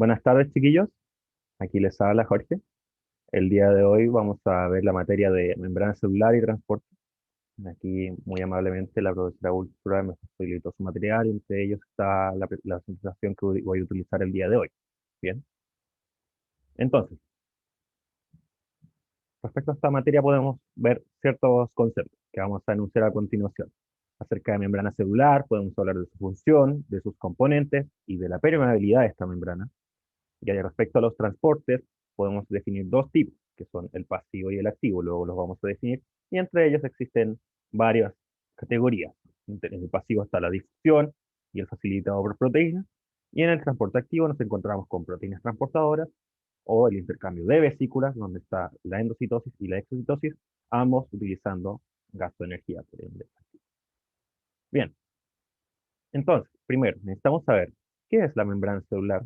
Buenas tardes, chiquillos. Aquí les habla Jorge. El día de hoy vamos a ver la materia de membrana celular y transporte. Aquí, muy amablemente, la profesora Úrsula me facilitó su material y entre ellos está la presentación que voy a utilizar el día de hoy. Bien. Entonces, respecto a esta materia podemos ver ciertos conceptos que vamos a enunciar a continuación. Acerca de membrana celular, podemos hablar de su función, de sus componentes y de la permeabilidad de esta membrana. Y respecto a los transportes, podemos definir dos tipos, que son el pasivo y el activo, luego los vamos a definir, y entre ellos existen varias categorías. En el pasivo está la difusión y el facilitado por proteínas, y en el transporte activo nos encontramos con proteínas transportadoras o el intercambio de vesículas, donde está la endocitosis y la exocitosis, ambos utilizando gasto de energía. Por ende. Bien, entonces, primero, necesitamos saber qué es la membrana celular.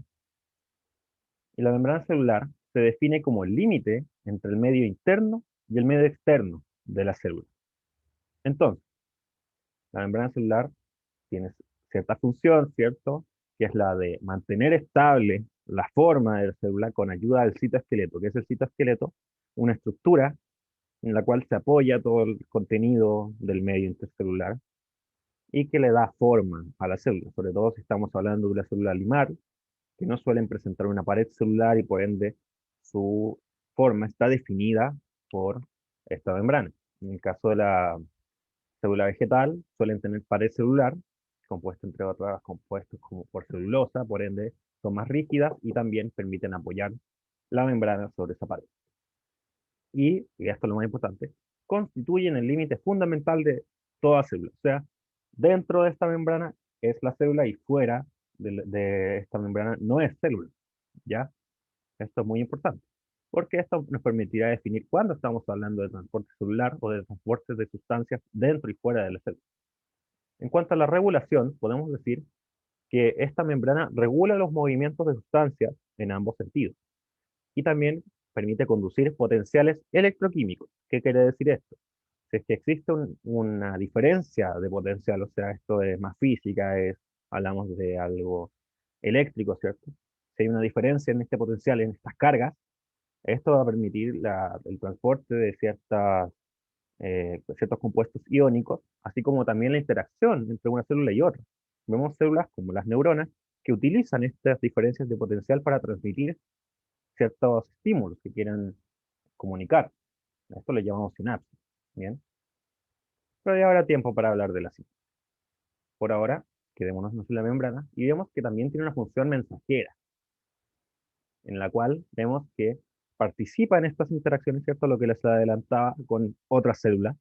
Y la membrana celular se define como el límite entre el medio interno y el medio externo de la célula. Entonces, la membrana celular tiene cierta función, ¿cierto? Que es la de mantener estable la forma de la célula con ayuda del citoesqueleto. ¿Qué es el citoesqueleto? Una estructura en la cual se apoya todo el contenido del medio intercelular y que le da forma a la célula, sobre todo si estamos hablando de una célula limar, que no suelen presentar una pared celular y por ende su forma está definida por esta membrana. En el caso de la célula vegetal, suelen tener pared celular, compuesta entre otras compuestos como por celulosa, por ende son más rígidas y también permiten apoyar la membrana sobre esa pared. Y esto es lo más importante, constituyen el límite fundamental de toda célula. O sea, dentro de esta membrana es la célula y fuera de esta membrana no es célula. ¿Ya? Esto es muy importante, porque esto nos permitirá definir cuándo estamos hablando de transporte celular o de transporte de sustancias dentro y fuera de la célula. En cuanto a la regulación, podemos decir que esta membrana regula los movimientos de sustancias en ambos sentidos y también permite conducir potenciales electroquímicos. ¿Qué quiere decir esto? Si es que existe una diferencia de potencial, o sea, esto es más física, hablamos de algo eléctrico, ¿cierto? Si hay una diferencia en este potencial, en estas cargas, esto va a permitir el transporte de ciertos compuestos iónicos, así como también la interacción entre una célula y otra. Vemos células como las neuronas que utilizan estas diferencias de potencial para transmitir ciertos estímulos que quieran comunicar. A esto le llamamos sinapsis. Bien, pero ya habrá tiempo para hablar de la sinapsis. Por ahora, quedémonos en la membrana y vemos que también tiene una función mensajera, en la cual vemos que participa en estas interacciones, ¿cierto? Lo que les adelantaba con otras células,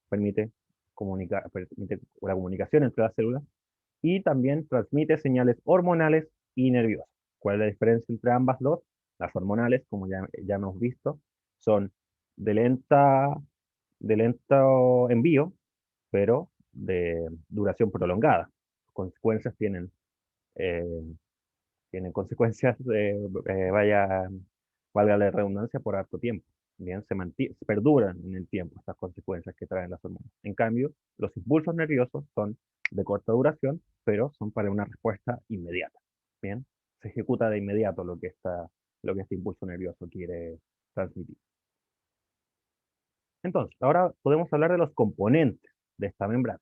permite la comunicación entre las células y también transmite señales hormonales y nerviosas. ¿Cuál es la diferencia entre ambas dos? Las hormonales, como ya hemos visto, son de de lento envío, pero de duración prolongada. Consecuencias eh, tienen consecuencias, valga la redundancia, por harto tiempo. Bien, se perduran en el tiempo estas consecuencias que traen las hormonas. En cambio, los impulsos nerviosos son de corta duración, pero son para una respuesta inmediata. Bien, se ejecuta de inmediato lo que este impulso nervioso quiere transmitir. Entonces, ahora podemos hablar de los componentes de esta membrana.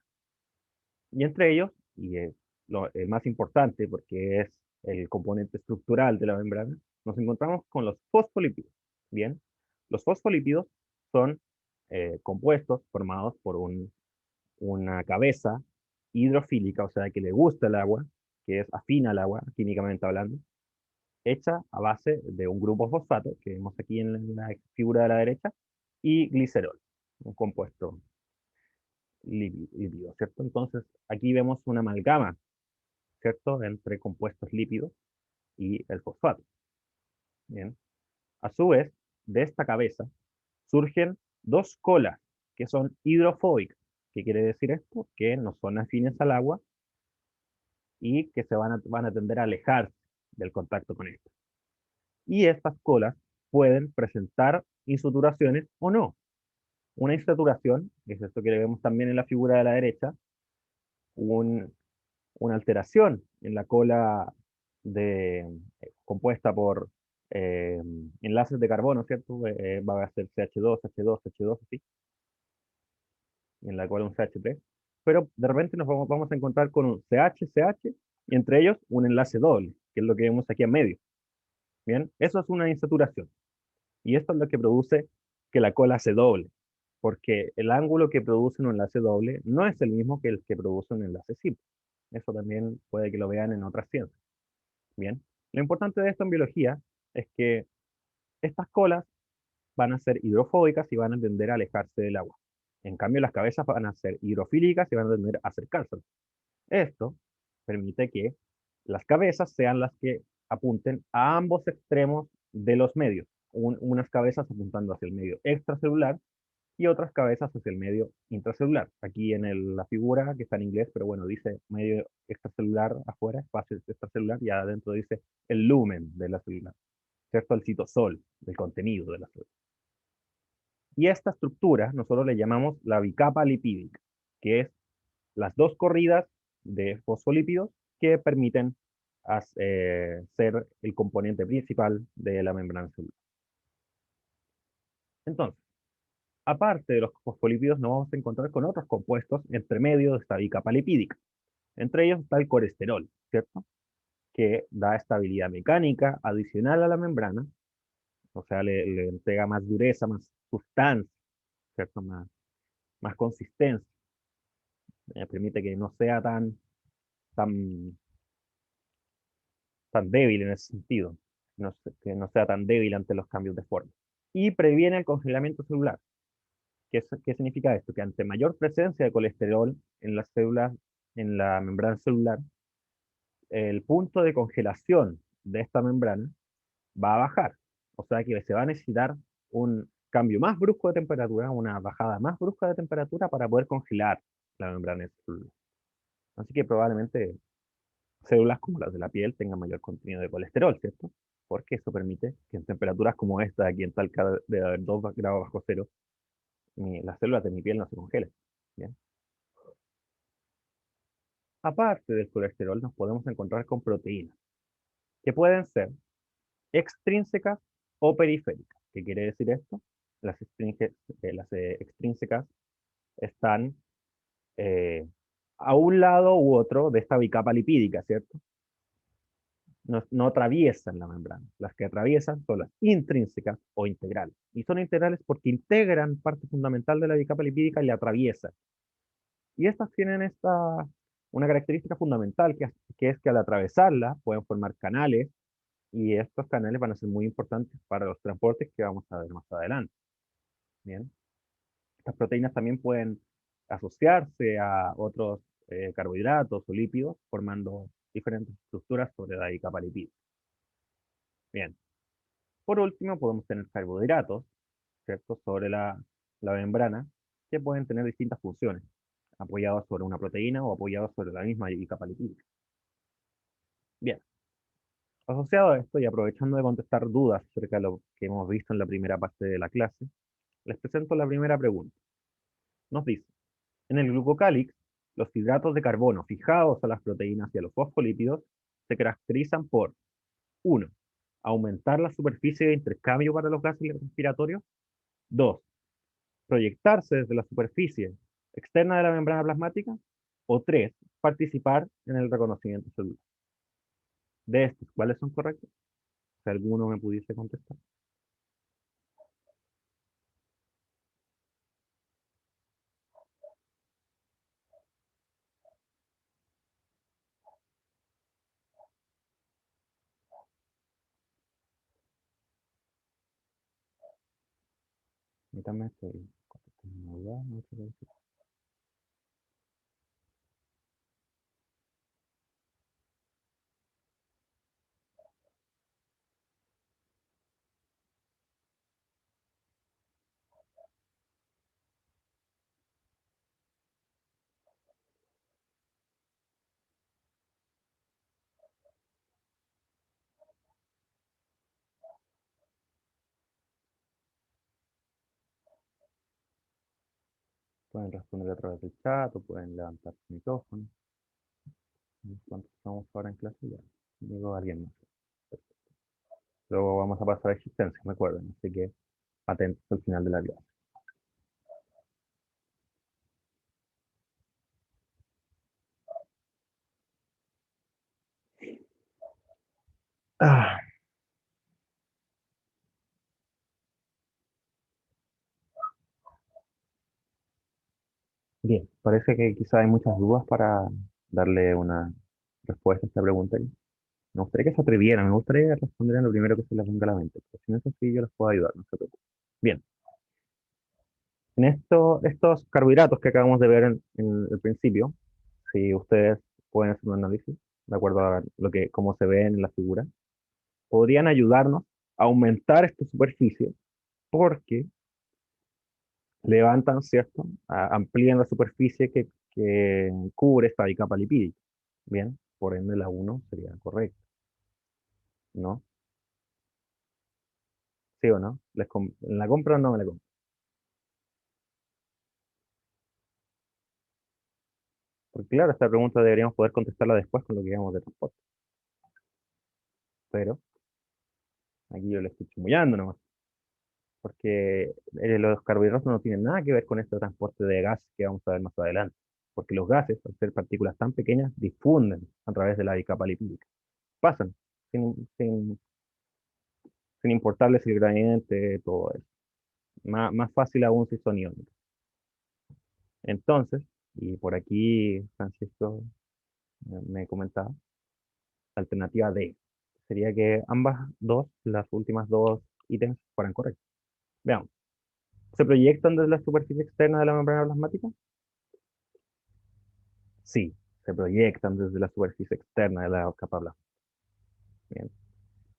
Y entre ellos, el más importante porque es el componente estructural de la membrana, nos encontramos con los fosfolípidos. Bien, los fosfolípidos son compuestos formados por una cabeza hidrofílica, o sea, que le gusta el agua, que es afín al agua, químicamente hablando, hecha a base de un grupo fosfato, que vemos aquí en la figura de la derecha, y glicerol, un compuesto lípido, ¿cierto? Entonces, aquí vemos una amalgama, ¿cierto?, entre compuestos lípidos y el fosfato. Bien. A su vez, de esta cabeza surgen dos colas que son hidrofóbicas. ¿Qué quiere decir esto? Que no son afines al agua y que van a tender a alejarse del contacto con esta. Y estas colas pueden presentar insaturaciones o no. Una insaturación, que es esto que vemos también en la figura de la derecha, un, una alteración en la cola compuesta por eh, enlaces de carbono, ¿cierto? Va a ser CH2, H2, H2, así, en la cual un CH3. Pero de repente vamos a encontrar con un CH, CH, y entre ellos un enlace doble, que es lo que vemos aquí en medio. Bien, eso es una insaturación. Y esto es lo que produce que la cola se doble, porque el ángulo que produce un enlace doble no es el mismo que el que produce un enlace simple. Eso también puede que lo vean en otras ciencias. Bien, lo importante de esto en biología es que estas colas van a ser hidrofóbicas y van a tender a alejarse del agua. En cambio, las cabezas van a ser hidrofílicas y van a tender a acercarse. Esto permite que las cabezas sean las que apunten a ambos extremos de los medios. Unas cabezas apuntando hacia el medio extracelular y otras cabezas hacia el medio intracelular. Aquí en la figura, que está en inglés, pero bueno, dice medio extracelular afuera, espacio extracelular, y adentro dice el lumen de la célula, ¿cierto? El citosol, del contenido de la célula. Y esta estructura nosotros le llamamos la bicapa lipídica, que es las dos corridas de fosfolípidos que permiten ser el componente principal de la membrana celular. Entonces, aparte de los fosfolípidos, nos vamos a encontrar con otros compuestos entre medio de esta bicapa lipídica. Entre ellos está el colesterol, ¿cierto? Que da estabilidad mecánica adicional a la membrana, o sea, le entrega más dureza, más sustancia, ¿cierto? Más consistencia, permite que no sea tan, tan débil en ese sentido, que no sea tan débil ante los cambios de forma. Y previene el congelamiento celular. ¿Qué significa esto? Que ante mayor presencia de colesterol en las células, en la membrana celular, el punto de congelación de esta membrana va a bajar. O sea que se va a necesitar un cambio más brusco de temperatura, una bajada más brusca de temperatura para poder congelar la membrana celular. Así que probablemente células como las de la piel tengan mayor contenido de colesterol, ¿cierto? Porque eso permite que en temperaturas como esta, aquí en Talca de haber 2 grados bajo cero, las células de mi piel no se congelen. ¿Bien? Aparte del colesterol, nos podemos encontrar con proteínas, que pueden ser extrínsecas o periféricas. ¿Qué quiere decir esto? Las extrínsecas están eh, a un lado u otro de esta bicapa lipídica, ¿cierto? No atraviesan la membrana. Las que atraviesan son las intrínsecas o integrales. Y son integrales porque integran parte fundamental de la bicapa lipídica y la atraviesan. Y estas tienen una característica fundamental, que es que al atravesarla pueden formar canales, y estos canales van a ser muy importantes para los transportes que vamos a ver más adelante. Bien. Estas proteínas también pueden asociarse a otros carbohidratos o lípidos, formando diferentes estructuras sobre la capa lipídica. Bien. Por último, podemos tener carbohidratos, ¿cierto?, sobre la membrana, que pueden tener distintas funciones, apoyados sobre una proteína o apoyados sobre la misma capa lipídica. Bien. Asociado a esto y aprovechando de contestar dudas acerca de lo que hemos visto en la primera parte de la clase, les presento la primera pregunta. Nos dice, en el glucocálix, los hidratos de carbono fijados a las proteínas y a los fosfolípidos se caracterizan por: 1. Aumentar la superficie de intercambio para los gases respiratorios. 2. Proyectarse desde la superficie externa de la membrana plasmática. O 3. Participar en el reconocimiento celular. De estos, ¿cuáles son correctos? Si alguno me pudiese contestar. Permítame, estoy contestando una duda, no sé qué decir. Pueden responder a través del chat o pueden levantar su micrófono. En cuanto estamos ahora en clase ya. Digo alguien más. Luego vamos a pasar a existencia, me acuerden. Así que atentos al final de la clase. Ah, bien, parece que quizá hay muchas dudas para darle una respuesta a esta pregunta. Me gustaría que se atrevieran, me gustaría que respondieran lo primero que se les venga a la mente. Pero si no es así, yo les puedo ayudar, no se preocupen. Bien, en estos carbohidratos que acabamos de ver en el principio, si ustedes pueden hacer un análisis, de acuerdo a cómo se ve en la figura, podrían ayudarnos a aumentar esta superficie porque levantan, ¿cierto? Amplían la superficie que cubre esta capa lipídica. Bien, por ende la uno sería correcta, ¿no? ¿Sí o no? ¿La compra o no me la compro? Porque claro, esta pregunta deberíamos poder contestarla después con lo que digamos de transporte. Pero aquí yo le estoy chamullando nomás. Porque los carbohidratos no tienen nada que ver con este transporte de gas que vamos a ver más adelante. Porque los gases, al ser partículas tan pequeñas, difunden a través de la capa lipídica. Pasan, sin, sin, sin importarles el gradiente, todo eso. Más fácil aún si son iónicos. Entonces, y por aquí Francisco me comentaba, alternativa D sería que ambas dos, las últimas dos ítems, fueran correctos. Veamos. ¿Se proyectan desde la superficie externa de la membrana plasmática? Sí, se proyectan desde la superficie externa de la capa plasmática. Bien.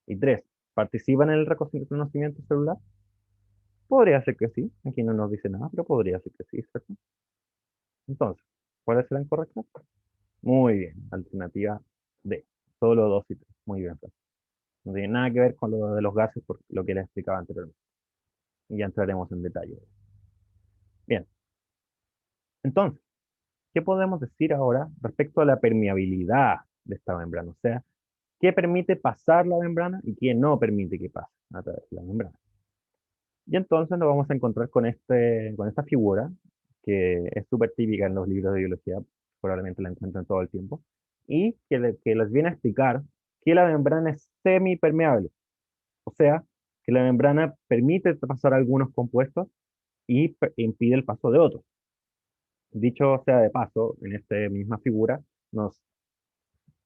Y tres, ¿participan en el reconocimiento celular? Podría ser que sí. Aquí no nos dice nada, pero podría ser que sí, ¿cierto? Entonces, ¿cuál es la incorrecta? Muy bien, alternativa D. Solo dos y tres. Muy bien, Fran. No tiene nada que ver con lo de los gases, por lo que les explicaba anteriormente. Y ya entraremos en detalle. Bien, entonces, ¿qué podemos decir ahora respecto a la permeabilidad de esta membrana? O sea, ¿qué permite pasar la membrana y qué no permite que pase a través de la membrana? Y entonces nos vamos a encontrar con esta figura, que es súper típica en los libros de biología, probablemente la encuentran todo el tiempo, y que les viene a explicar que la membrana es semipermeable, o sea, que la membrana permite pasar algunos compuestos y impide el paso de otros. Dicho sea de paso, en esta misma figura nos,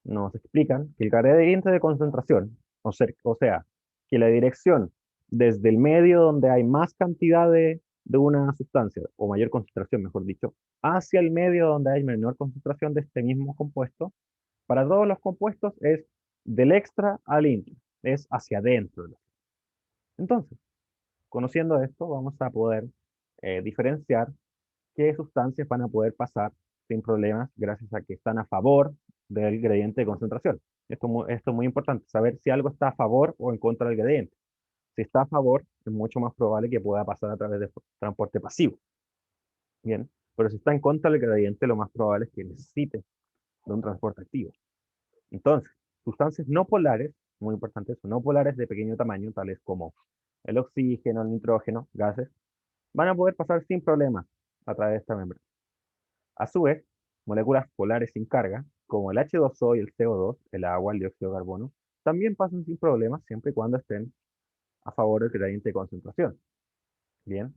nos explican que el gradiente de concentración, o sea, que la dirección desde el medio donde hay más cantidad de una sustancia, o mayor concentración, mejor dicho, hacia el medio donde hay menor concentración de este mismo compuesto, para todos los compuestos es del extra al intra, es hacia adentro. Entonces, conociendo esto, vamos a poder diferenciar qué sustancias van a poder pasar sin problemas gracias a que están a favor del gradiente de concentración. Esto es muy importante, saber si algo está a favor o en contra del gradiente. Si está a favor, es mucho más probable que pueda pasar a través de transporte pasivo. Bien, pero si está en contra del gradiente, lo más probable es que necesite de un transporte activo. Entonces, sustancias no polares, muy importante eso, no polares de pequeño tamaño, tales como el oxígeno, el nitrógeno, gases, van a poder pasar sin problemas a través de esta membrana. A su vez, moléculas polares sin carga, como el H2O y el CO2, el agua, el dióxido de carbono, también pasan sin problemas siempre y cuando estén a favor del gradiente de concentración. Bien.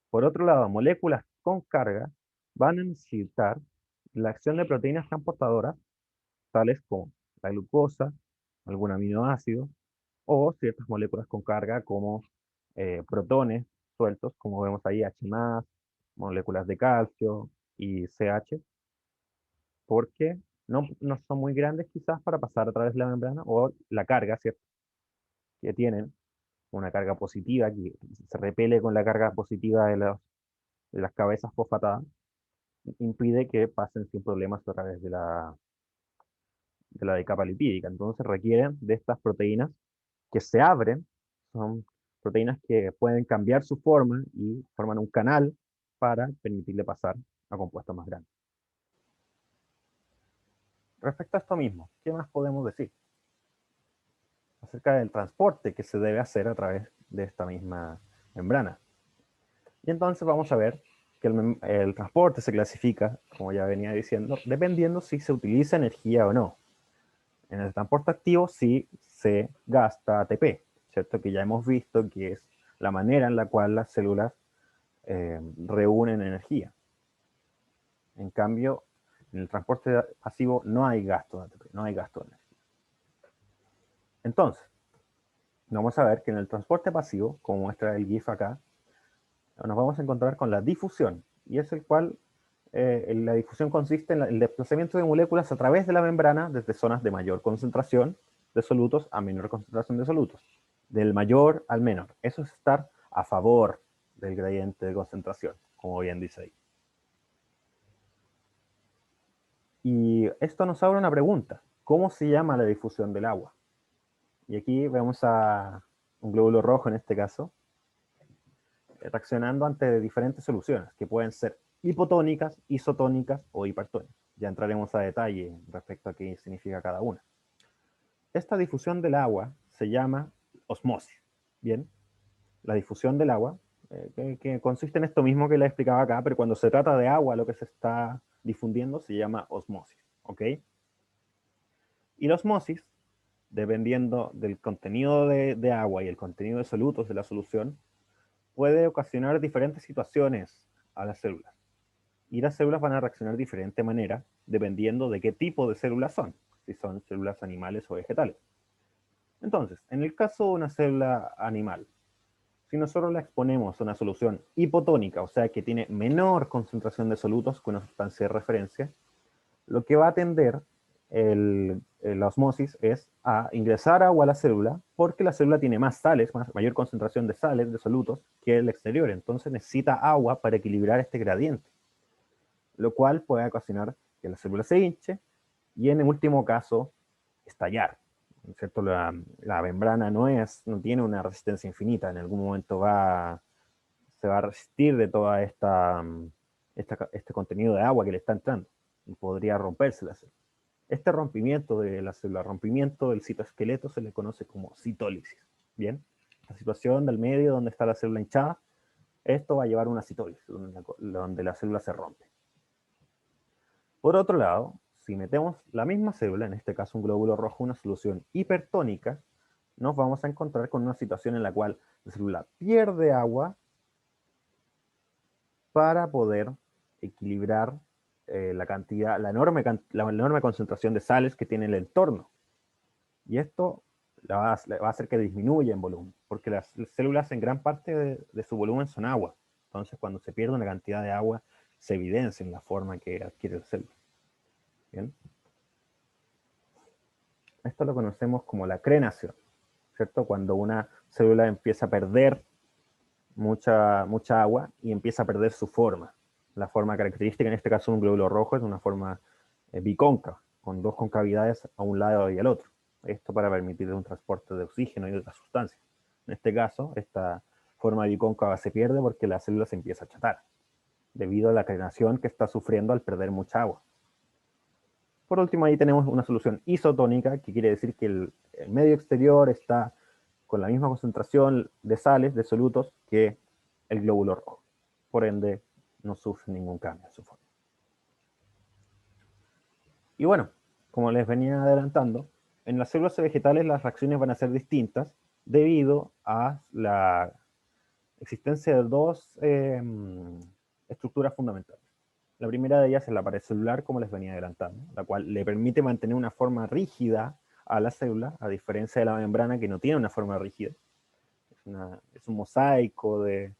Por otro lado, moléculas con carga van a necesitar la acción de proteínas transportadoras, tales como la glucosa, algún aminoácido, o ciertas moléculas con carga como protones sueltos, como vemos ahí, H+, moléculas de calcio y CH, porque no son muy grandes quizás para pasar a través de la membrana, o la carga, ¿cierto? Que tienen una carga positiva, que se repele con la carga positiva de las cabezas fosfatadas, impide que pasen sin problemas a través de la capa lipídica. Entonces requieren de estas proteínas que se abren, son proteínas que pueden cambiar su forma y forman un canal para permitirle pasar a compuestos más grandes. Respecto a esto mismo, ¿qué más podemos decir? acerca del transporte que se debe hacer a través de esta misma membrana. Y entonces vamos a ver que el transporte se clasifica, como ya venía diciendo, dependiendo si se utiliza energía o no. En el transporte activo sí se gasta ATP, ¿cierto? Que ya hemos visto que es la manera en la cual las células reúnen energía. En cambio, en el transporte pasivo no hay gasto de ATP, no hay gasto de energía. Entonces, vamos a ver que en el transporte pasivo, como muestra el GIF acá, nos vamos a encontrar con la difusión, y es el cual, la difusión consiste en el desplazamiento de moléculas a través de la membrana desde zonas de mayor concentración de solutos a menor concentración de solutos, del mayor al menor. Eso es estar a favor del gradiente de concentración, como bien dice ahí. Y esto nos abre una pregunta: ¿cómo se llama la difusión del agua? Y aquí vemos a un glóbulo rojo en este caso, reaccionando ante diferentes soluciones, que pueden ser hipotónicas, isotónicas o hipertónicas. Ya entraremos a detalle respecto a qué significa cada una. Esta difusión del agua se llama osmosis. Bien, la difusión del agua, que consiste en esto mismo que le explicaba acá, pero cuando se trata de agua, lo que se está difundiendo se llama osmosis. ¿Ok? Y la osmosis, dependiendo del contenido de agua y el contenido de solutos de la solución, puede ocasionar diferentes situaciones a las células. Y las células van a reaccionar de diferente manera dependiendo de qué tipo de células son, si son células animales o vegetales. Entonces, en el caso de una célula animal, si nosotros la exponemos a una solución hipotónica, o sea que tiene menor concentración de solutos que una sustancia de referencia, lo que va a tender la osmosis es a ingresar agua a la célula, porque la célula tiene más sales, mayor concentración de sales, de solutos, que el exterior. Entonces necesita agua para equilibrar este gradiente, lo cual puede ocasionar que la célula se hinche y en el último caso estallar. ¿Cierto? La membrana no tiene una resistencia infinita, en algún momento se va a resistir de toda este contenido de agua que le está entrando y podría romperse la célula. Este rompimiento de la célula, rompimiento del citoesqueleto, se le conoce como citólisis. Bien, la situación del medio donde está la célula hinchada, esto va a llevar a una citólisis, donde la célula se rompe. Por otro lado, si metemos la misma célula, en este caso un glóbulo rojo, una solución hipertónica, nos vamos a encontrar con una situación en la cual la célula pierde agua para poder equilibrar la enorme concentración de sales que tiene el entorno. Y esto va a hacer que disminuya en volumen, porque las células en gran parte de su volumen son agua. Entonces, cuando se pierde una cantidad de agua, se evidencia en la forma que adquiere la célula. ¿Bien? Esto lo conocemos como la crenación, ¿cierto? Cuando una célula empieza a perder mucha agua y empieza a perder su forma. La forma característica, en este caso de un glóbulo rojo, es una forma bicóncava, con dos concavidades a un lado y al otro. Esto para permitir un transporte de oxígeno y de otras sustancias. En este caso, esta forma bicóncava se pierde porque la célula se empieza a achatar, debido a la crenación que está sufriendo al perder mucha agua. Por último, ahí tenemos una solución isotónica, que quiere decir que el medio exterior está con la misma concentración de sales, de solutos, que el glóbulo rojo. Por ende, no sufre ningún cambio en su forma. Y bueno, como les venía adelantando, en las células vegetales las reacciones van a ser distintas debido a la existencia de dos estructuras fundamentales. La primera de ellas es la pared celular, como les venía adelantando, la cual le permite mantener una forma rígida a la célula, a diferencia de la membrana que no tiene una forma rígida. Es un mosaico de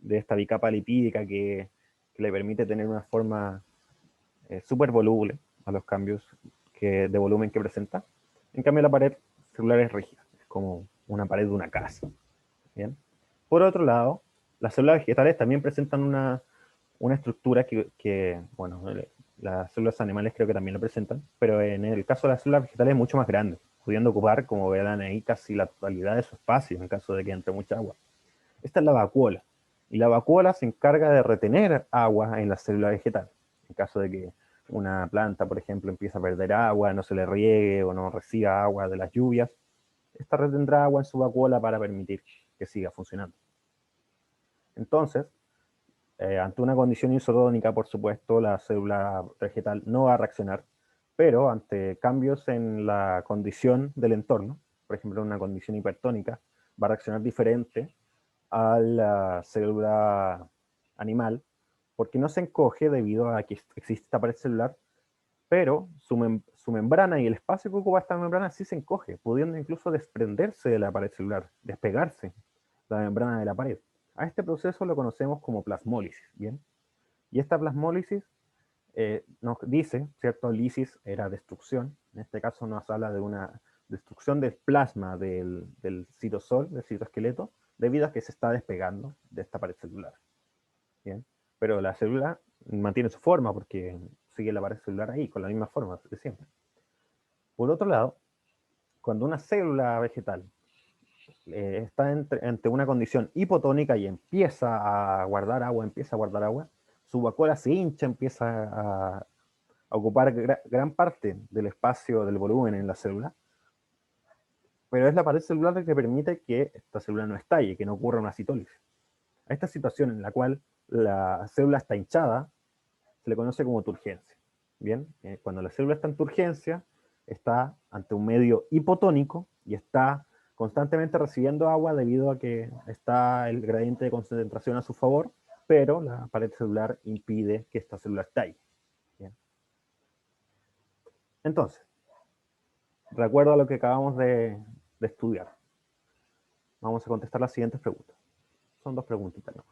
esta bicapa lipídica que le permite tener una forma súper voluble a los cambios de volumen que presenta. En cambio, la pared celular es rígida, es como una pared de una casa. ¿Bien? Por otro lado, las células vegetales también presentan una estructura que, bueno, las células animales creo que también lo presentan, pero en el caso de las células vegetales es mucho más grande, pudiendo ocupar, como verán ahí, casi la totalidad de su espacio en caso de que entre mucha agua. Esta es la vacuola, y la vacuola se encarga de retener agua en la célula vegetal. En caso de que una planta, por ejemplo, empiece a perder agua, no se le riegue o no reciba agua de las lluvias, esta retendrá agua en su vacuola para permitir que siga funcionando. Entonces, ante una condición isotónica, por supuesto, la célula vegetal no va a reaccionar, pero ante cambios en la condición del entorno, por ejemplo, en una condición hipertónica, va a reaccionar diferente a la célula animal, porque no se encoge debido a que existe esta pared celular, pero su membrana y el espacio que ocupa esta membrana sí se encoge, pudiendo incluso desprenderse de la pared celular, despegarse la membrana de la pared. A este proceso lo conocemos como plasmólisis, ¿bien? Y esta plasmólisis nos dice, ¿cierto? Lisis era destrucción, en este caso nos habla de una destrucción del plasma del citosol, del citoesqueleto, debido a que se está despegando de esta pared celular, ¿bien? Pero la célula mantiene su forma porque sigue la pared celular ahí, con la misma forma de siempre. Por otro lado, cuando una célula vegetal está ante una condición hipotónica y empieza a guardar agua, su vacuola se hincha, empieza a ocupar gran parte del espacio, del volumen en la célula, pero es la pared celular la que permite que esta célula no estalle, que no ocurra una citólisis. A esta situación en la cual la célula está hinchada, se le conoce como turgencia. Bien, cuando la célula está en turgencia, está ante un medio hipotónico y está constantemente recibiendo agua debido a que está el gradiente de concentración a su favor, pero la pared celular impide que esta célula estalle. Bien. Entonces, de acuerdo a lo que acabamos de estudiar, vamos a contestar las siguientes preguntas. Son dos preguntitas, ¿no?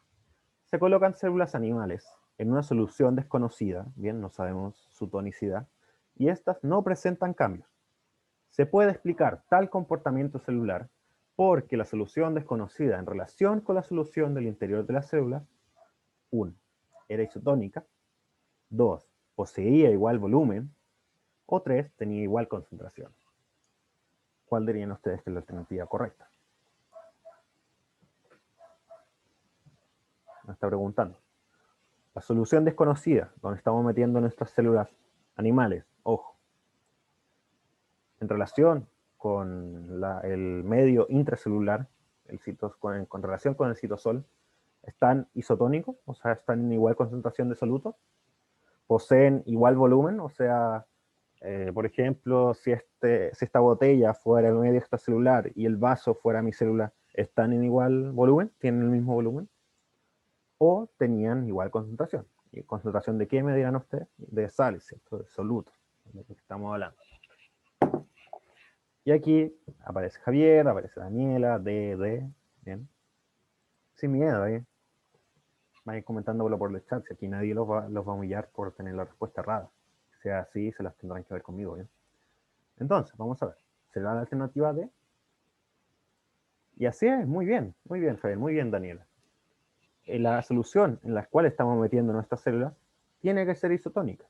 Se colocan células animales en una solución desconocida, bien, no sabemos su tonicidad, y estas no presentan cambios. Se puede explicar tal comportamiento celular porque la solución desconocida en relación con la solución del interior de la célula, 1. Era isotónica, 2. Poseía igual volumen, o 3. Tenía igual concentración. ¿Cuál dirían ustedes que es la alternativa correcta? Me está preguntando. La solución desconocida, donde estamos metiendo nuestras células animales, ojo, en relación con el medio intracelular, con relación con el citosol, están isotónicos, o sea, están en igual concentración de solutos, poseen igual volumen, o sea, por ejemplo, si esta botella fuera el medio extracelular y el vaso fuera mi célula, ¿están en igual volumen? ¿Tienen el mismo volumen? ¿O tenían igual concentración? ¿Y concentración de qué me dirán ustedes? De sales, ¿cierto? De solutos, de lo que estamos hablando. Y aquí aparece Javier, aparece Daniela, bien. Sin miedo, vayan comentándolo por el chat, si aquí nadie los va a humillar por tener la respuesta errada. Si sea así, se las tendrán que ver conmigo, ¿bien? Entonces, vamos a ver. ¿Será la alternativa D? Y así es, muy bien, Javier, muy bien, Daniela. La solución en la cual estamos metiendo nuestras células tiene que ser isotónica,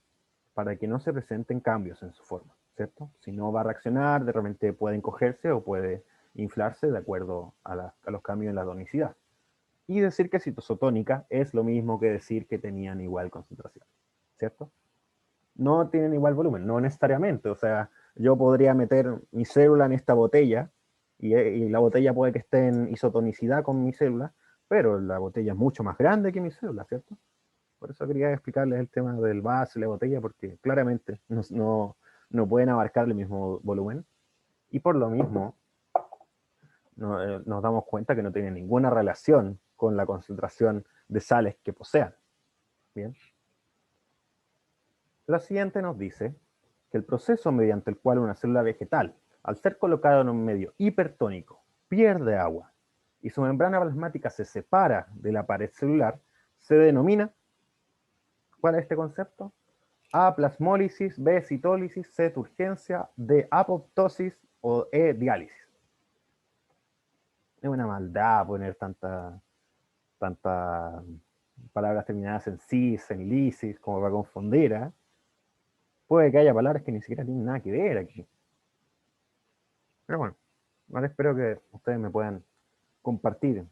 para que no se presenten cambios en su forma, ¿cierto? Si no va a reaccionar, de repente puede encogerse o puede inflarse de acuerdo a los cambios en la tonicidad. Y decir que es isotónica es lo mismo que decir que tenían igual concentración, ¿cierto? No tienen igual volumen, no necesariamente, o sea, yo podría meter mi célula en esta botella y la botella puede que esté en isotonicidad con mi célula, pero la botella es mucho más grande que mi célula, ¿cierto? Por eso quería explicarles el tema del vaso y la botella, porque claramente no pueden abarcar el mismo volumen. Y por lo mismo, nos damos cuenta que no tienen ninguna relación con la concentración de sales que posean. Bien. La siguiente nos dice que el proceso mediante el cual una célula vegetal, al ser colocada en un medio hipertónico, pierde agua y su membrana plasmática se separa de la pared celular, se denomina, ¿cuál es este concepto? A, plasmólisis, B, citólisis, C, turgencia, D, apoptosis o E, diálisis. Es una maldad poner tanta palabras terminadas en cis, en lisis, como para confundir, ¿eh? Puede que haya palabras que ni siquiera tienen nada que ver aquí. Pero bueno, ahora espero que ustedes me puedan compartir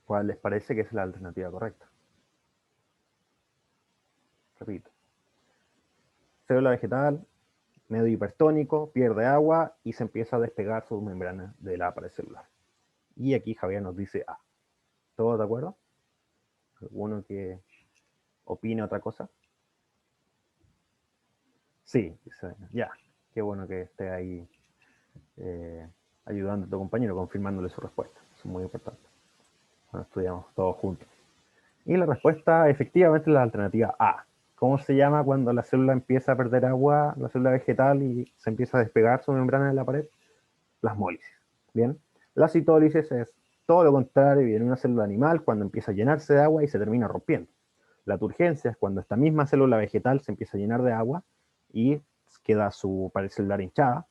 cuál les parece que es la alternativa correcta. Repito. Célula vegetal medio hipertónico, pierde agua y se empieza a despegar su membrana de la pared celular. Y aquí Javier nos dice A. ¿Todos de acuerdo? ¿Alguno que opine otra cosa? Sí, ya. Qué bueno que esté ahí ayudando a tu compañero, confirmándole su respuesta. Eso es muy importante. Bueno, estudiamos todos juntos. Y la respuesta efectivamente es la alternativa A. ¿Cómo se llama cuando la célula empieza a perder agua, la célula vegetal, y se empieza a despegar su membrana de la pared? Plasmólisis. Bien. La citólisis es todo lo contrario y en una célula animal cuando empieza a llenarse de agua y se termina rompiendo. La turgencia es cuando esta misma célula vegetal se empieza a llenar de agua y queda su pared celular hinchada.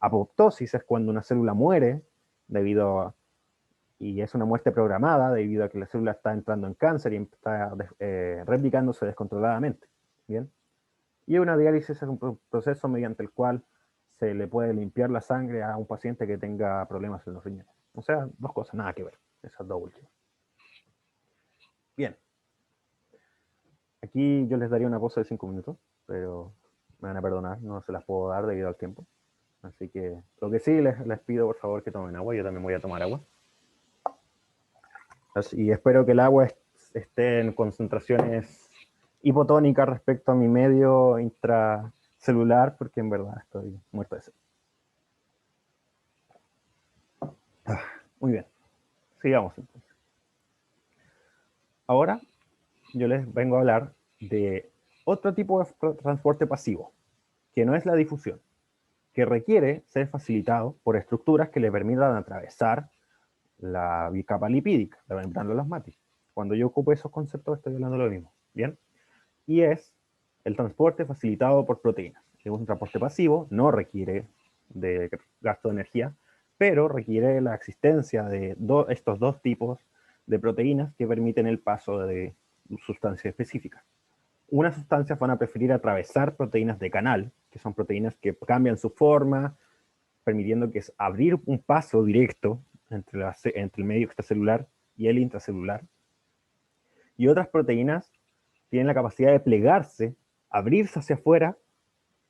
Apoptosis es cuando una célula muere debido a, y es una muerte programada debido a que la célula está entrando en cáncer y está replicándose descontroladamente. ¿Bien? Y una diálisis es un proceso mediante el cual se le puede limpiar la sangre a un paciente que tenga problemas en los riñones. O sea, dos cosas, nada que ver, esas dos últimas. Bien. Aquí yo les daría una pausa de 5 minutos, pero me van a perdonar, no se las puedo dar debido al tiempo. Así que lo que sí les pido por favor que tomen agua, yo también voy a tomar agua. Y espero que el agua esté en concentraciones hipotónicas respecto a mi medio intracelular, porque en verdad estoy muerto de sed. Muy bien, sigamos entonces. Ahora yo les vengo a hablar de otro tipo de transporte pasivo, que no es la difusión, que requiere ser facilitado por estructuras que le permitan atravesar la capa lipídica, la membrana plasmática. Cuando yo ocupo esos conceptos estoy hablando de lo mismo, ¿bien? Y es el transporte facilitado por proteínas. Es un transporte pasivo, no requiere de gasto de energía, pero requiere la existencia de estos dos tipos de proteínas que permiten el paso de sustancias específicas. Unas sustancias van a preferir atravesar proteínas de canal, que son proteínas que cambian su forma, permitiendo que es abrir un paso directo entre el medio extracelular y el intracelular. Y otras proteínas tienen la capacidad de plegarse, abrirse hacia afuera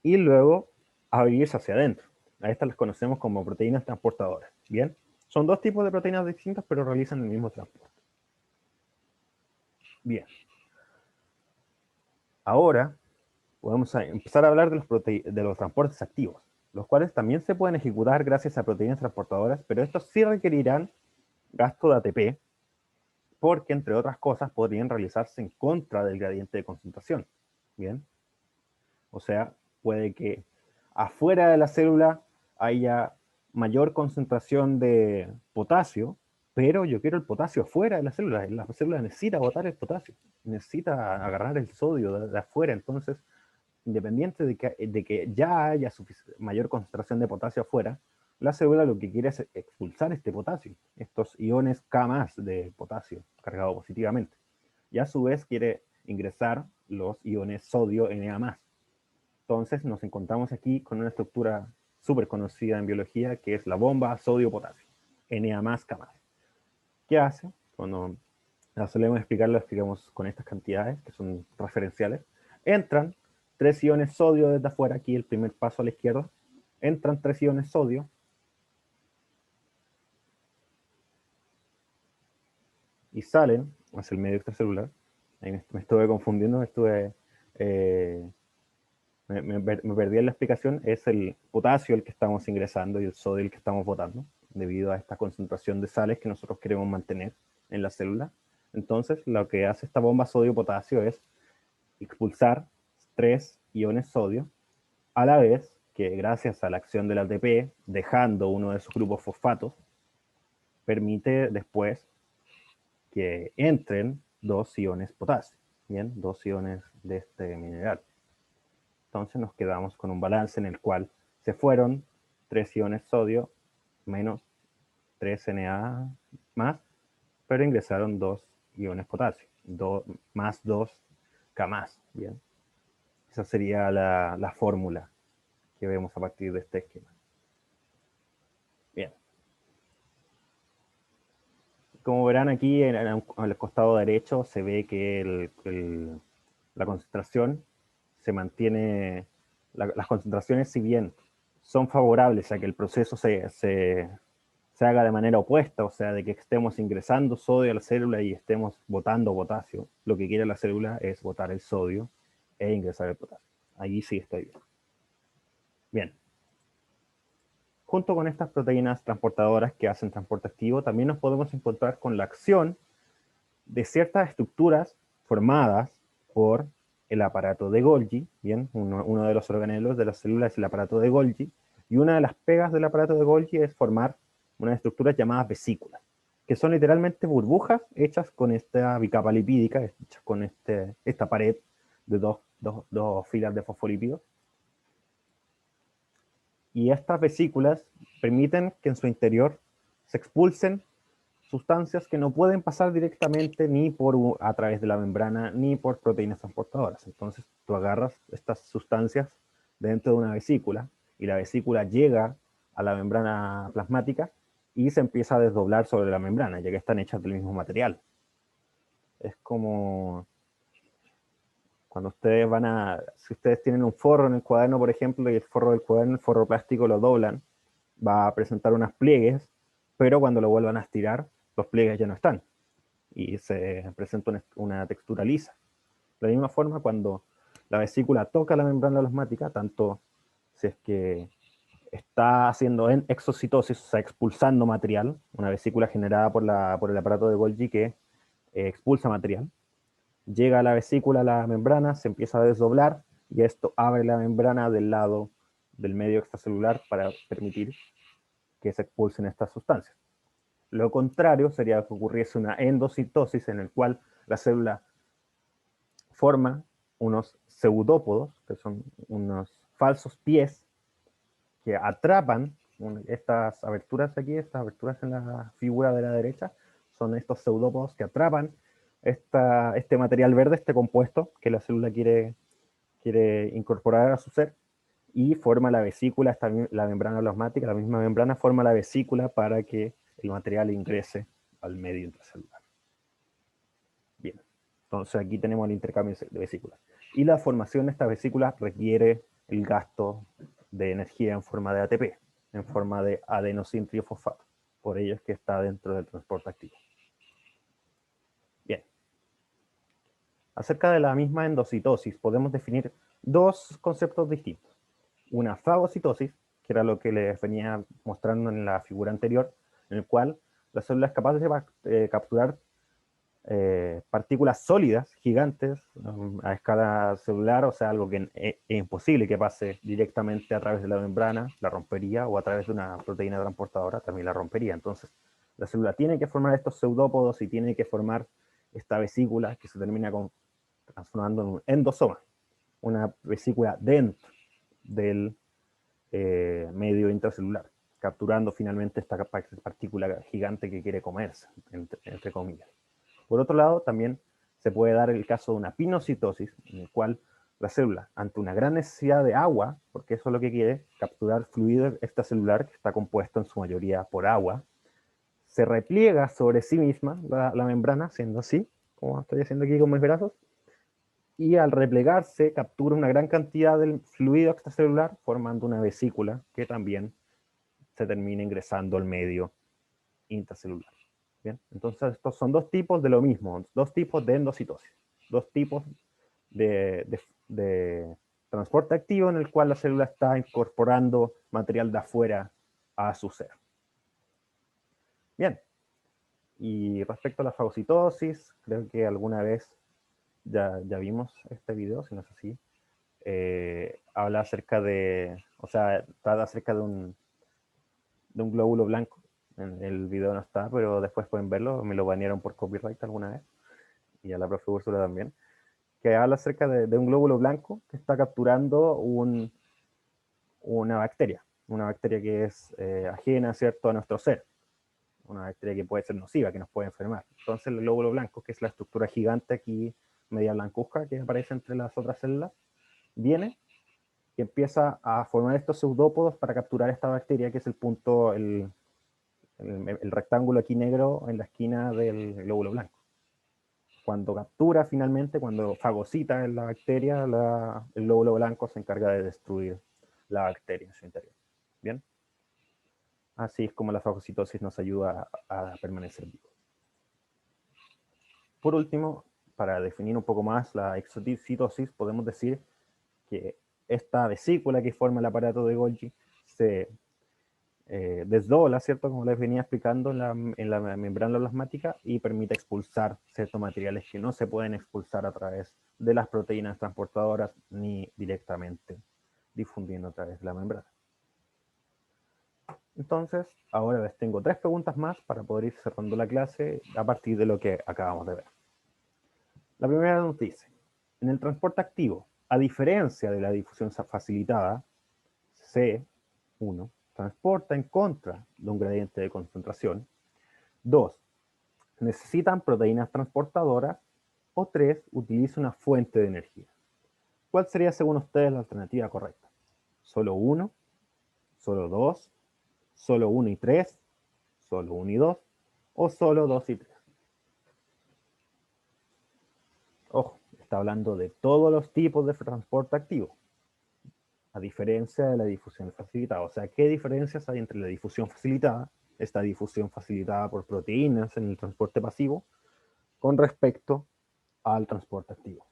y luego abrirse hacia adentro. A estas las conocemos como proteínas transportadoras. Bien, son dos tipos de proteínas distintas, pero realizan el mismo transporte. Bien, ahora podemos empezar a hablar de los transportes activos, los cuales también se pueden ejecutar gracias a proteínas transportadoras, pero estos sí requerirán gasto de ATP, porque entre otras cosas podrían realizarse en contra del gradiente de concentración. Bien, o sea, puede que afuera de la célula haya mayor concentración de potasio, pero yo quiero el potasio afuera de la célula. La célula necesita botar el potasio, necesita agarrar el sodio de afuera. Entonces, independiente de que ya haya mayor concentración de potasio afuera, la célula lo que quiere es expulsar este potasio, estos iones K+ de potasio cargado positivamente. Y a su vez quiere ingresar los iones sodio Na+. Entonces nos encontramos aquí con una estructura súper conocida en biología que es la bomba sodio-potasio, Na+K+. ¿Qué hace? Cuando la solemos explicar, lo explicamos con estas cantidades que son referenciales. Entran 3 iones sodio desde afuera, aquí el primer paso a la izquierda. Entran 3 iones sodio. Y salen hacia el medio extracelular. Ahí me estuve confundiendo, me perdí en la explicación. Es el potasio el que estamos ingresando y el sodio el que estamos botando, debido a esta concentración de sales que nosotros queremos mantener en la célula. Entonces, lo que hace esta bomba sodio-potasio es expulsar 3 iones sodio, a la vez que gracias a la acción del ATP, dejando uno de sus grupos fosfatos, permite después que entren 2 iones potasio, ¿bien? 2 iones de este mineral. Entonces nos quedamos con un balance en el cual se fueron 3 iones sodio menos 3 Na más, pero ingresaron 2 iones potasio, más 2 K+, ¿bien? Esa sería la fórmula que vemos a partir de este esquema. Bien. Como verán aquí, en el costado derecho se ve que la concentración se mantiene las concentraciones, si bien son favorables a que el proceso se haga de manera opuesta, o sea, de que estemos ingresando sodio a la célula y estemos botando potasio, lo que quiere la célula es botar el sodio e ingresar el potasio. Allí sí estoy bien. Bien. Junto con estas proteínas transportadoras que hacen transporte activo, también nos podemos encontrar con la acción de ciertas estructuras formadas por el aparato de Golgi, bien, uno de los organelos de la célula es el aparato de Golgi, y una de las pegas del aparato de Golgi es formar unas estructuras llamadas vesículas, que son literalmente burbujas hechas con esta bicapa lipídica, hechas con esta pared de dos filas de fosfolípidos. Y estas vesículas permiten que en su interior se expulsen sustancias que no pueden pasar directamente ni a través de la membrana ni por proteínas transportadoras. Entonces tú agarras estas sustancias dentro de una vesícula y la vesícula llega a la membrana plasmática y se empieza a desdoblar sobre la membrana, ya que están hechas del mismo material. Es como cuando ustedes si ustedes tienen un forro en el cuaderno, por ejemplo, y el forro del cuaderno, el forro plástico lo doblan, va a presentar unos pliegues, pero cuando lo vuelvan a estirar, los pliegues ya no están y se presenta una textura lisa. De la misma forma, cuando la vesícula toca la membrana plasmática, tanto si es que está haciendo exocitosis, o sea, expulsando material, una vesícula generada por el aparato de Golgi que expulsa material, llega a la vesícula, a la membrana, se empieza a desdoblar y esto abre la membrana del lado del medio extracelular para permitir que se expulsen estas sustancias. Lo contrario sería que ocurriese una endocitosis en el cual la célula forma unos pseudópodos, que son unos falsos pies que atrapan estas aberturas aquí, estas aberturas en la figura de la derecha, son estos pseudópodos que atrapan este material verde, este compuesto que la célula quiere incorporar a su ser, y forma la vesícula, la membrana plasmática, la misma membrana forma la vesícula para que el material ingrese al medio intracelular. Bien, entonces aquí tenemos el intercambio de vesículas. Y la formación de estas vesículas requiere el gasto de energía en forma de ATP, en forma de adenosín triofosfato. Por ello es que está dentro del transporte activo. Bien. Acerca de la misma endocitosis, podemos definir dos conceptos distintos. Una fagocitosis, que era lo que les venía mostrando en la figura anterior, en el cual la célula es capaz de capturar partículas sólidas, gigantes, a escala celular, o sea, algo que es imposible que pase directamente a través de la membrana, la rompería, o a través de una proteína transportadora, también la rompería. Entonces, la célula tiene que formar estos pseudópodos y tiene que formar esta vesícula que se termina transformando en un endosoma, una vesícula dentro del medio intracelular, capturando finalmente esta partícula gigante que quiere comerse, entre comillas. Por otro lado, también se puede dar el caso de una pinocitosis, en el cual la célula, ante una gran necesidad de agua, porque eso es lo que quiere, capturar fluido extracelular, que está compuesto en su mayoría por agua, se repliega sobre sí misma la membrana, siendo así, como estoy haciendo aquí con mis brazos, y al replegarse captura una gran cantidad del fluido extracelular, formando una vesícula que también se termina ingresando al medio intracelular. ¿Bien? Entonces, estos son dos tipos de lo mismo, dos tipos de endocitosis, dos tipos de transporte activo en el cual la célula está incorporando material de afuera a su ser. Bien, y respecto a la fagocitosis, creo que alguna vez ya vimos este video, si no es así, habla acerca o sea, trata acerca de un glóbulo blanco. En el video no está, pero después pueden verlo, me lo banearon por copyright alguna vez, y a la profe Úrsula también, que habla acerca de un glóbulo blanco que está capturando una bacteria que es ajena, ¿cierto?, a nuestro ser, una bacteria que puede ser nociva, que nos puede enfermar. Entonces el glóbulo blanco, que es la estructura gigante aquí, media blancuzca, que aparece entre las otras células, viene y empieza a formar estos pseudópodos para capturar esta bacteria, que es el punto, el rectángulo aquí negro en la esquina del glóbulo blanco. Cuando captura finalmente, cuando fagocita en la bacteria, el glóbulo blanco se encarga de destruir la bacteria en su interior. ¿Bien? Así es como la fagocitosis nos ayuda a permanecer vivos. Por último, para definir un poco más la exocitosis, podemos decir que esta vesícula que forma el aparato de Golgi se desdobla, ¿cierto? Como les venía explicando en la membrana plasmática y permite expulsar ciertos materiales que no se pueden expulsar a través de las proteínas transportadoras ni directamente difundiendo a través de la membrana. Entonces, ahora les tengo 3 preguntas más para poder ir cerrando la clase a partir de lo que acabamos de ver. La primera nos dice, en el transporte activo, a diferencia de la difusión facilitada, C1 transporta en contra de un gradiente de concentración. 2. Necesitan proteínas transportadoras. O 3. Utiliza una fuente de energía. ¿Cuál sería, según ustedes, la alternativa correcta? ¿Solo 1? ¿Solo 2? ¿Solo 1 y 3? ¿Solo 1 y 2? ¿O solo 2 y 3? Ojo, está hablando de todos los tipos de transporte activo, a diferencia de la difusión facilitada. O sea, ¿qué diferencias hay entre la difusión facilitada, esta difusión facilitada por proteínas en el transporte pasivo, con respecto al transporte activo?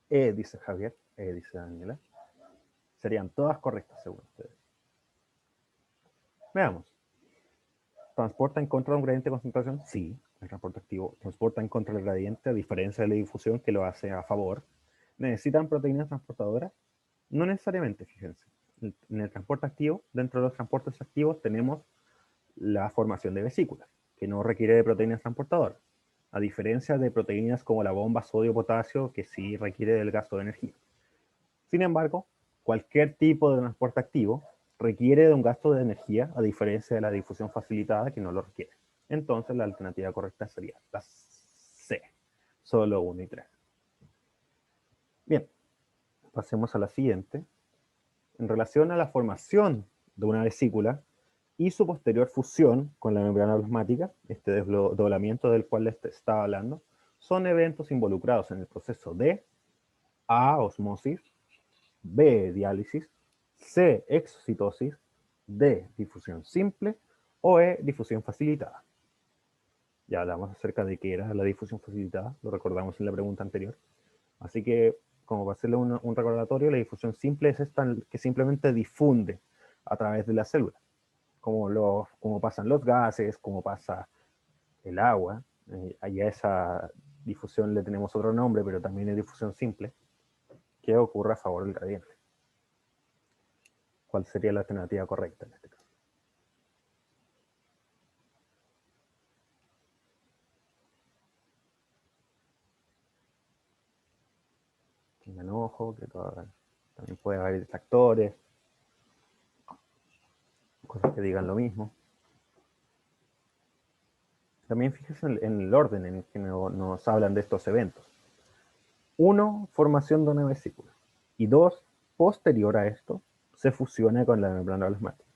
Dice Javier, dice Daniela. Serían todas correctas según ustedes. Veamos. ¿Transporta en contra de un gradiente de concentración? Sí, el transporte activo transporta en contra del gradiente, a diferencia de la difusión que lo hace a favor. ¿Necesitan proteínas transportadoras? No necesariamente, fíjense. En el transporte activo, dentro de los transportes activos, tenemos la formación de vesículas, que no requiere de proteínas transportadoras, a diferencia de proteínas como la bomba sodio-potasio, que sí requiere del gasto de energía. Sin embargo, cualquier tipo de transporte activo requiere de un gasto de energía, a diferencia de la difusión facilitada, que no lo requiere. Entonces, la alternativa correcta sería la C, solo 1 y 3. Bien, pasemos a la siguiente. En relación a la formación de una vesícula y su posterior fusión con la membrana plasmática, este desdoblamiento del cual les estaba hablando, son eventos involucrados en el proceso de A, osmosis, B, diálisis, C, exocitosis, D, difusión simple o E, difusión facilitada. Ya hablamos acerca de qué era la difusión facilitada, lo recordamos en la pregunta anterior. Así que, como para hacerle un recordatorio, la difusión simple es esta que simplemente difunde a través de la célula, como pasan los gases, como pasa el agua. Allá esa difusión le tenemos otro nombre, pero también es difusión simple, que ocurre a favor del gradiente. ¿Cuál sería la alternativa correcta en este caso? Tengan ojo, que también puede haber detractores, cosas que digan lo mismo. También fíjense en el orden en el que nos hablan de estos eventos. 1, formación de una vesícula. Y 2, posterior a esto, se fusiona con la membrana plasmática.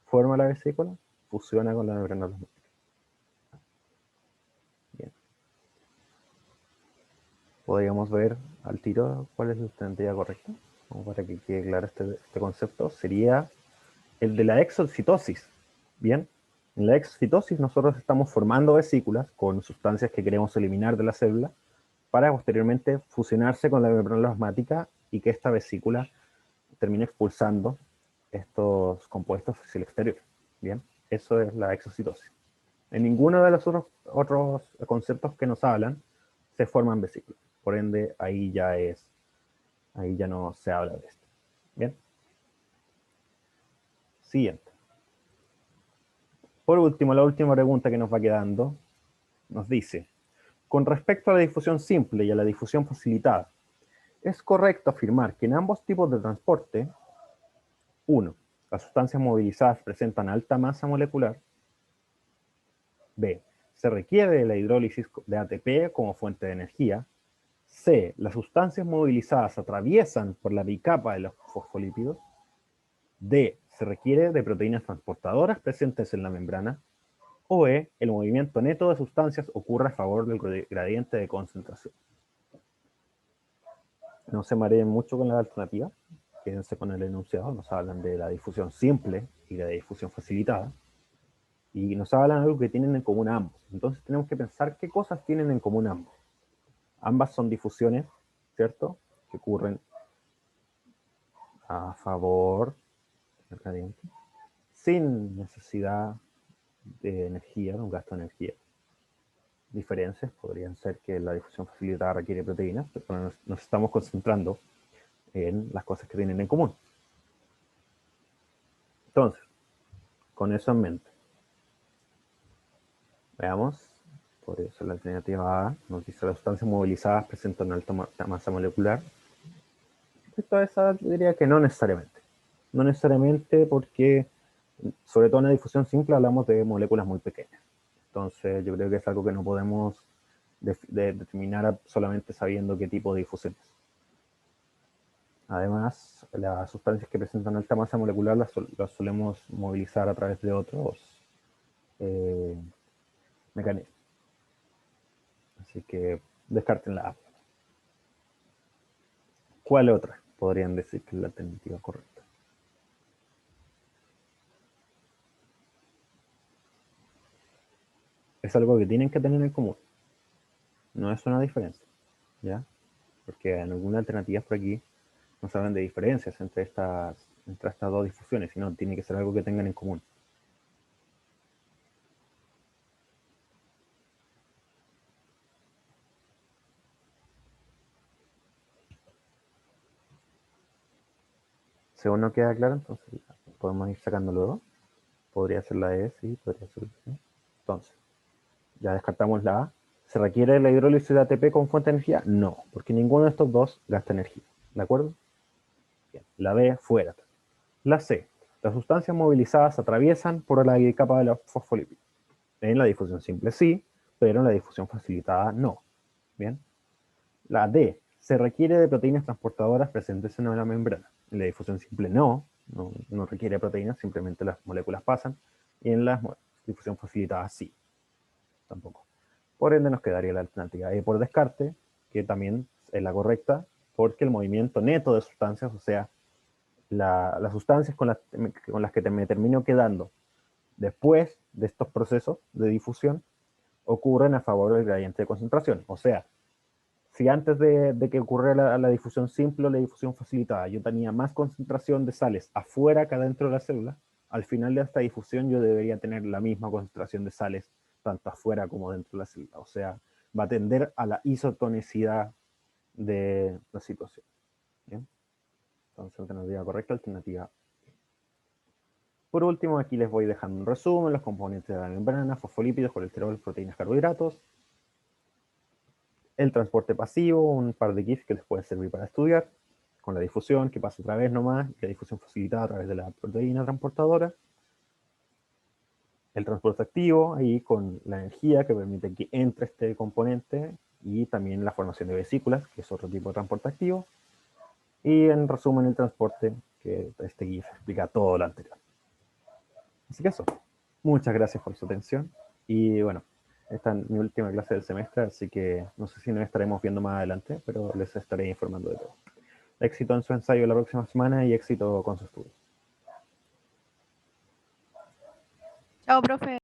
Forma la vesícula, fusiona con la membrana plasmática. Bien. Podríamos ver al tiro cuál es la alternativa correcta, como para que quede claro este concepto. Sería el de la exocitosis. Bien, en la exocitosis nosotros estamos formando vesículas con sustancias que queremos eliminar de la célula para posteriormente fusionarse con la membrana plasmática y que esta vesícula termine expulsando estos compuestos hacia el exterior. Bien, eso es la exocitosis. En ninguno de los otros conceptos que nos hablan se forman vesículas. Por ende, ahí ya no se habla de esto. Bien. Siguiente. Por último, la última pregunta que nos va quedando nos dice, con respecto a la difusión simple y a la difusión facilitada, ¿es correcto afirmar que en ambos tipos de transporte, 1, las sustancias movilizadas presentan alta masa molecular, B, se requiere de la hidrólisis de ATP como fuente de energía, C, las sustancias movilizadas atraviesan por la bicapa de los fosfolípidos. D, se requiere de proteínas transportadoras presentes en la membrana. O E, el movimiento neto de sustancias ocurre a favor del gradiente de concentración. No se mareen mucho con la alternativa, quédense con el enunciado. Nos hablan de la difusión simple y de la difusión facilitada. Y nos hablan de algo que tienen en común ambos. Entonces tenemos que pensar qué cosas tienen en común ambos. Ambas son difusiones, ¿cierto? Que ocurren a favor del gradiente, sin necesidad de energía, de un gasto de energía. Diferencias podrían ser que la difusión facilitada requiere proteínas, pero nos estamos concentrando en las cosas que tienen en común. Entonces, con eso en mente, veamos. Por eso la alternativa A nos dice las sustancias movilizadas presentan una alta masa molecular. Respecto a esa, yo diría que no necesariamente. No necesariamente porque, sobre todo en la difusión simple, hablamos de moléculas muy pequeñas. Entonces, yo creo que es algo que no podemos determinar solamente sabiendo qué tipo de difusión es. Además, las sustancias que presentan alta masa molecular las solemos movilizar a través de otros mecanismos. Así que descarten la A. ¿Cuál otra podrían decir que es la alternativa correcta? Es algo que tienen que tener en común. No es una diferencia, ¿ya? Porque en algunas alternativas por aquí nos hablan de diferencias entre estas dos difusiones, sino tiene que ser algo que tengan en común. Según no queda claro, entonces podemos ir sacando luego. Podría ser la E, sí, podría ser la C. Entonces, ya descartamos la A. ¿Se requiere la hidrólisis de ATP con fuente de energía? No, porque ninguno de estos dos gasta energía. ¿De acuerdo? Bien. La B, fuera. La C. Las sustancias movilizadas atraviesan por la capa de los fosfolípidos. En la difusión simple sí, pero en la difusión facilitada no. Bien. La D. Se requiere de proteínas transportadoras presentes en la membrana. En la difusión simple no requiere proteínas, simplemente las moléculas pasan. Y en la difusión facilitada sí, tampoco. Por ende nos quedaría la alternativa E por descarte, que también es la correcta, porque el movimiento neto de sustancias, o sea, las sustancias con las que me termino quedando después de estos procesos de difusión, ocurren a favor del gradiente de concentración. O sea, si antes de que ocurriera la difusión simple o la difusión facilitada, yo tenía más concentración de sales afuera que adentro de la célula, al final de esta difusión yo debería tener la misma concentración de sales tanto afuera como dentro de la célula. O sea, va a tender a la isotonicidad de la situación. ¿Bien? Entonces, alternativa correcta, alternativa. Por último, aquí les voy dejando un resumen, los componentes de la membrana, fosfolípidos, colesterol, proteínas, carbohidratos. El transporte pasivo, un par de GIFs que les puede servir para estudiar, con la difusión que pasa otra vez nomás, y la difusión facilitada a través de la proteína transportadora. El transporte activo, ahí con la energía que permite que entre este componente, y también la formación de vesículas, que es otro tipo de transporte activo. Y en resumen el transporte, que este GIF explica todo lo anterior. Así que eso, muchas gracias por su atención, y bueno, esta es mi última clase del semestre, así que no sé si nos estaremos viendo más adelante, pero les estaré informando de todo. Éxito en su ensayo la próxima semana y éxito con su estudio. Chao, profe.